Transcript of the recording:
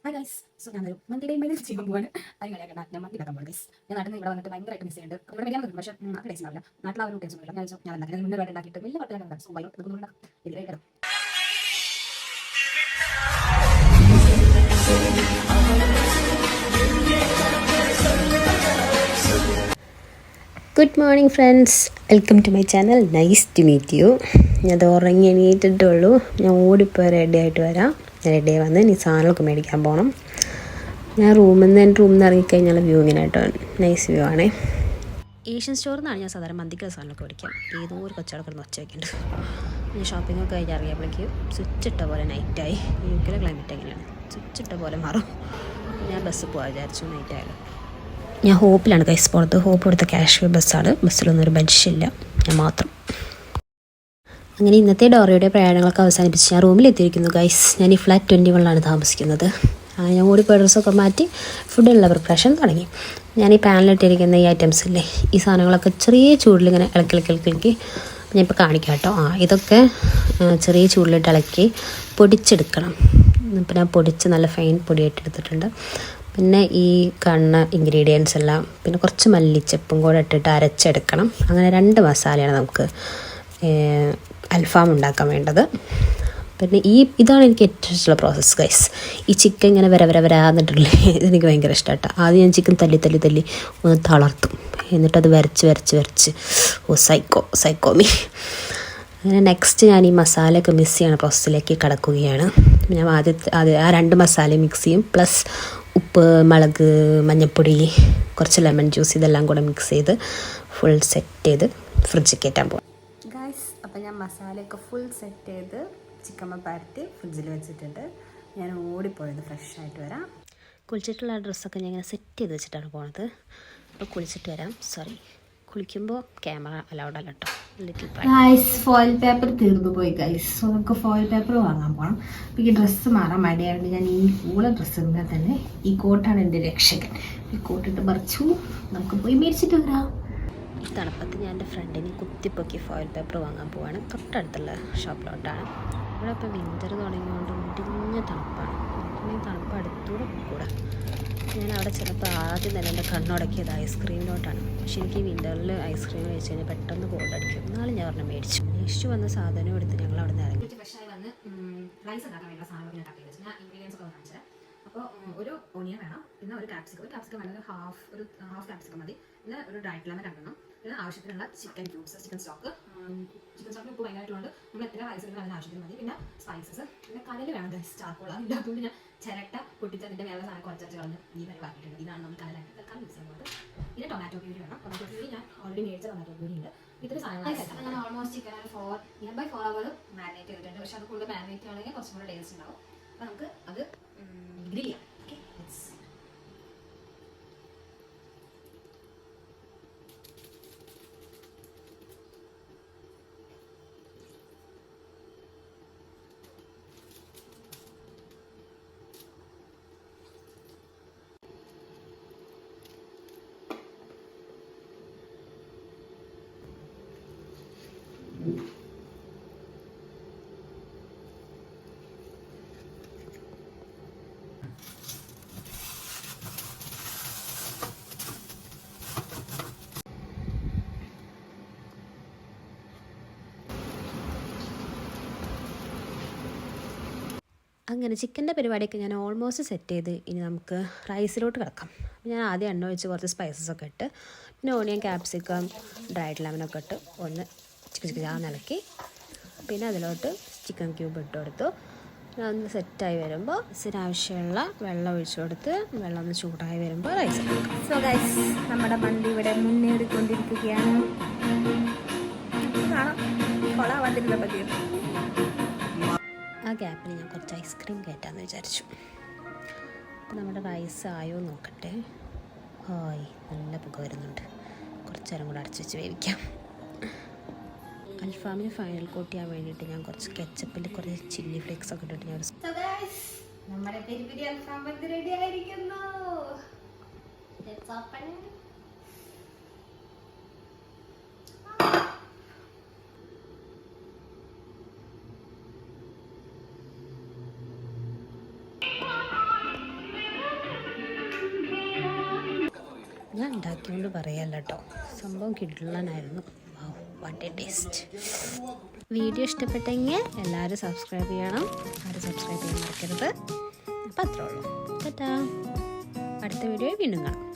Hi guys. So ഞാനൊരു മന്തി day my life ചെയ്യാൻ പോവാണ്. അത് കളിയാക്കണ്ട, ഞാൻ മന്തി ഉണ്ടാക്കാൻ പോവാണ് ഗൈസ്. ഞാൻ നാട്ടിൽ നിന്ന് ഇവിടെ വന്നിട്ട് ഭയങ്കരമായിട്ട് മിസ് ചെയ്യുന്നുണ്ട്. ഇവിടെ ബിരിയാണി കിട്ടും, പക്ഷേ അത് ടേസ്റ്റ് ഉണ്ടാവില്ല. നാട്ടിൽ ആ ഒരു ടേസ്റ്റ് ഒന്നുമില്ല. ഞാൻ ഉണ്ടാക്കി മുന്നേ വേണ്ടി ഉണ്ടാക്കിയിട്ട് വലിയ പട്ടിക സോ ഭയം ഇതൊന്നും ഇതിലേ കിട്ടും. Good morning friends, welcome to my channel. Nice to meet you. ഞാൻ ഉറങ്ങി എണീറ്റിട്ടുള്ളൂ. ഞാൻ ഓടിപ്പോയി റെഡി ആയിട്ട് വരാം. റെഡി ആയി വന്ന് ഇനി സാധനങ്ങളൊക്കെ മേടിക്കാൻ പോകണം. ഞാൻ റൂമിൽ നിന്ന് ഇറങ്ങിക്കഴിഞ്ഞാൽ വ്യൂ ഇങ്ങനെ കേട്ടോ, നൈസ് വ്യൂ ആണേ. ഏഷ്യൻ സ്റ്റോറിൽ നിന്നാണ് ഞാൻ സാധാരണ മന്തിക്കുള്ള സാധനങ്ങളൊക്കെ മേടിക്കാം. ഏതോ ഒരു കച്ചവടമൊക്കെ ഒച്ച വയ്ക്കുന്നുണ്ട്. ഞാൻ ഷോപ്പിങ്ങൊക്കെ കഴിഞ്ഞ് ഇറങ്ങിയപ്പോഴേക്ക് സ്വിച്ച് ഇട്ട പോലെ നൈറ്റായി. യുകെയിലെ ക്ലൈമറ്റ് എങ്ങനെയാണ്, സ്വിച്ച് ഇട്ട പോലെ മാറും. ഞാൻ ബസ്സിൽ പോകാൻ വിചാരിച്ചു, നൈറ്റായാലും. ഞാൻ ഹോപ്പിലാണ് കൈസ് പോണത്. ഹോപ്പ് കൊടുത്ത കാഷ്വൽ ബസ്സാണ്. ബസ്സിലൊന്നും ഒരു ബെഞ്ചില്ല, ഞാൻ മാത്രം. അങ്ങനെ ഇന്നത്തെ ഡോറയുടെ പ്രയാണങ്ങളൊക്കെ അവസാനിപ്പിച്ച് ഞാൻ റൂമിലെത്തിയിരിക്കുന്നു ഗൈസ്. ഞാൻ ഈ ഫ്ലാറ്റ് 21 താമസിക്കുന്നത്. അങ്ങനെ ഞാൻ ഓടിപ്പോയി ഡ്രസ്സൊക്കെ മാറ്റി ഫുഡിനുള്ള പ്രിപ്പറേഷൻ തുടങ്ങി. ഞാൻ ഈ പാനിലിട്ടിരിക്കുന്ന ഈ ഐറ്റംസ് ഇല്ലേ, ഈ സാധനങ്ങളൊക്കെ ചെറിയ ചൂടിലിങ്ങനെ ഇളക്കി ഞാൻ ഇപ്പോൾ കാണിക്കാം കേട്ടോ. ഇതൊക്കെ ചെറിയ ചൂടിലിട്ട് ഇളക്കി പൊടിച്ചെടുക്കണം. ഇപ്പം ഞാൻ പൊടിച്ച് നല്ല ഫൈൻ പൊടിയായിട്ട് എടുത്തിട്ടുണ്ട്. പിന്നെ ഈ കാണുന്ന ഇൻഗ്രീഡിയൻസ് എല്ലാം, പിന്നെ കുറച്ച് മല്ലിച്ചപ്പും കൂടെ ഇട്ടിട്ട് അരച്ചെടുക്കണം. അങ്ങനെ 2 മസാലയാണ് നമുക്ക് അൽഫാം ഉണ്ടാക്കാൻ വേണ്ടത്. പിന്നെ ഇതാണ് എനിക്ക് ഏറ്റവും ഇഷ്ടമുള്ള പ്രോസസ്സ് ഗൈസ്. ഈ ചിക്കൻ ഇങ്ങനെ വരാന്നിട്ടുള്ളേ ഇതെനിക്ക് ഭയങ്കര ഇഷ്ടമാട്ടോ. ആദ്യം ഞാൻ ചിക്കൻ തല്ലി ഒന്ന് തളർത്തും, എന്നിട്ടത് വരച്ച് സൈക്കോമി. അങ്ങനെ നെക്സ്റ്റ് ഞാൻ ഈ മസാലയൊക്കെ മിക്സ് ചെയ്യണ പ്രോസസ്സിലേക്ക് കടക്കുകയാണ്. ഞാൻ ആദ്യം ആ 2 മസാല മിക്സ് ചെയ്യും, പ്ലസ് ഉപ്പ്, മുളക്, മഞ്ഞൾപ്പൊടി, കുറച്ച് ലെമൺ ജ്യൂസ്, ഇതെല്ലാം കൂടെ മിക്സ് ചെയ്ത് ഫുൾ സെറ്റ് ചെയ്ത് ഫ്രിഡ്ജിൽ കയറ്റാൻ പോകും ഗൈസ്. അപ്പോൾ ഞാൻ മസാലയൊക്കെ ഫുൾ സെറ്റ് ചെയ്ത് ചിക്കൻ പരത്തി ഫ്രിഡ്ജിൽ വെച്ചിട്ടുണ്ട്. ഞാൻ ഓടിപ്പോയത് ഫ്രഷ് ആയിട്ട് വരാം. കുളിച്ചിട്ടുള്ള ഡ്രസ്സൊക്കെ ഞാൻ ഇങ്ങനെ സെറ്റ് ചെയ്ത് വെച്ചിട്ടാണ് പോണത്. അപ്പോൾ കുളിച്ചിട്ട് വരാം. കുളിക്കുമ്പോൾ ക്യാമറ അലൗഡ് അല്ല കേട്ടോ. ഗൈസ്, ഫോയിൽ പേപ്പർ തീർന്നു പോയി ഗൈസ്. സോ നമുക്ക് ഫോയിൽ പേപ്പർ വാങ്ങാൻ പോകണം. അപ്പോൾ ഈ ഡ്രസ്സ് മാറാൻ മടിയായതുകൊണ്ട് ഞാൻ ഈ പൂള ഡ്രസ്സ് ഇടുന്നാൽ തന്നെ ഈ കോട്ടാണ് എൻ്റെ രക്ഷകൻ. ഈ കോട്ടിട്ട് പറിച്ചു നമുക്ക് പോയി മേടിച്ചിട്ട് വരാം. ഈ തണുപ്പത്ത് ഞാൻ എൻ്റെ ഫ്രണ്ടിനെ കുത്തിപ്പൊക്കി ഫോയിൽ പേപ്പർ വാങ്ങാൻ പോവാണ്. തൊട്ടടുത്തുള്ള ഷോപ്പിലോട്ടാണ്. ഇവിടെ ഇപ്പോൾ വിൻ്റർ തുടങ്ങിയതുകൊണ്ട് മുടിഞ്ഞ തണുപ്പാണ്. ഈ തണുപ്പ് അടുത്തൂടെ കൂടെ ഞാൻ അവിടെ ചിലപ്പോൾ ആദ്യം തന്നെ എൻ്റെ കണ്ണുടക്കിയത് ഐസ്ക്രീമിലോട്ടാണ്. പക്ഷേ എനിക്ക് ഈ വിൻ്ററിൽ ഐസ്ക്രീം കഴിച്ച് കഴിഞ്ഞാൽ പെട്ടെന്ന് കോൾഡ് അടിക്കും. നാളെ ഞാൻ പറഞ്ഞ മേടിച്ചു വന്ന സാധനം എടുത്ത് ഞങ്ങൾ അവിടെ നിന്ന് ഇറങ്ങി. ഫ്രഷായി വന്ന് റൈസ് ഉണ്ടാക്കാൻ വേണ്ട സാധനങ്ങൾ ഞാൻ കട്ട് ചെയ്ത് ഞാൻ ഇൻഗ്രീഡിയൻസ് ഒക്കെ കാണിച്ചത്. അപ്പോൾ ഒരു ഓണിയൻ വേണം, പിന്നെ ഒരു ക്യാപ്സിക്കം വേണമെങ്കിൽ ഹാഫ് ക്യാപ്സിക്കം മതി, പിന്നെ ഒരു ഡ്രൈഡ് ലെമൺ 2 പിന്നെ ആവശ്യത്തിനുള്ള ചിക്കൻ ക്യൂബ്സ്, ചിക്കൻ സ്റ്റോക്കിന് ഉപ്പ് ഭയങ്കരമായിട്ടുകൊണ്ട് നമ്മൾ എത്ര റൈസ് എടുക്കണം അതിന് ആവശ്യത്തിന് മതി, പിന്നെ സ്പൈസസ്, പിന്നെ കനൽ വേണം ചാർക്കോൾ. അതിൻ്റെ ഞാൻ ചിരട്ട പൊട്ടിച്ച് അതിൻ്റെ മേലെ സാധനം കുറച്ച് കളഞ്ഞ് ഈ വരെ ബാക്കിയിട്ടുണ്ട്. ഇതാണ് നമ്മൾ കനലായിട്ട് തൽക്കാലം യൂസ് ചെയ്യുന്നത്. പിന്നെ ടൊമാറ്റോ പ്യൂരി വേണം. ടൊമാറ്റോ പ്യൂരി ഞാൻ ഓൾറെഡി മേടിച്ച ടൊമാറ്റോ പ്യൂരി ഉണ്ട്. ഇത്ര സാധനങ്ങൾ ഞാൻ ഓൾമോസ്റ്റ് ചിക്കൻ 4 അവർ മാരിനേറ്റ് ചെയ്തിട്ടുണ്ട്. പക്ഷേ അത് കൂടുതൽ മാരിനേറ്റ് ചെയ്യണമെങ്കിൽ കുറച്ചും കൂടെ ടേസ്റ്റ് ഉണ്ടാവും. അപ്പോൾ നമുക്ക് അത് ഗ്രിൽ ചെയ്യാം. ഓക്കെ, അങ്ങനെ ചിക്കൻ്റെ പരിപാടിയൊക്കെ ഞാൻ ഓൾമോസ്റ്റ് സെറ്റ് ചെയ്ത് ഇനി നമുക്ക് റൈസിലോട്ട് കിടക്കാം. ഞാൻ ആദ്യം എണ്ണ ഒഴിച്ച് കുറച്ച് സ്പൈസസ് ഒക്കെ ഇട്ട്, പിന്നെ ഓണിയൻ, ക്യാപ്സിക്കം, ഡ്രൈഡ് ലെമനൊക്കെ ഇട്ട് ഒന്ന് ഇളക്കി, പിന്നെ അതിലോട്ട് ചിക്കൻ ക്യൂബ് ഇട്ട് കൊടുത്തു. ഒന്ന് സെറ്റായി വരുമ്പോൾ ഇതിനാവശ്യമുള്ള വെള്ളം ഒഴിച്ചു കൊടുത്ത് വെള്ളം ഒന്ന് ചൂടായി വരുമ്പോൾ റൈസ് എടുക്കാം. സോ ഗൈസ്, നമ്മുടെ മന്തി ഇവിടെ മുന്നേറിക്കൊണ്ടിരിക്കുകയാണ്. കൊളാവാതിരുന്ന പതിയോ. ആ ഗ്യാപ്പിൽ ഞാൻ കുറച്ച് ഐസ്ക്രീം കയറ്റാമെന്ന് വിചാരിച്ചു. അപ്പോൾ നമ്മുടെ റൈസ് ആയോ നോക്കട്ടെ. നല്ല പുക വരുന്നുണ്ട്. കുറച്ച് നേരം കൂടെ അടച്ചു വെച്ച് വേവിക്കാം. അൽഫാമിന് ഫൈനൽ കോട്ട് ചെയ്യാൻ വേണ്ടിയിട്ട് ഞാൻ കുറച്ച് കെച്ചപ്പിൽ കുറച്ച് ചില്ലി ഫ്ലേക്സ് ഒക്കെ ഇട്ടിട്ട് ഞാൻ നമ്മുടെ പെരി അൽഫാം റെഡി ആയിരിക്കുന്നു. ഞാൻ ഉണ്ടാക്കിയോണ്ട് പറയാമല്ലോ കേട്ടോ, സംഭവം കിഡ്ലനായിരുന്നു. What a taste. വീഡിയോ ഇഷ്ടപ്പെട്ടെങ്കിൽ എല്ലാവരും സബ്സ്ക്രൈബ് ചെയ്യണം. ആരും സബ്സ്ക്രൈബ് ചെയ്യാൻ മറക്കരുത്. അപ്പം അത്രേ ഉള്ളൂ. ടാറ്റാ. അടുത്ത വീഡിയോയിൽ വീണ്ടും കാണാം.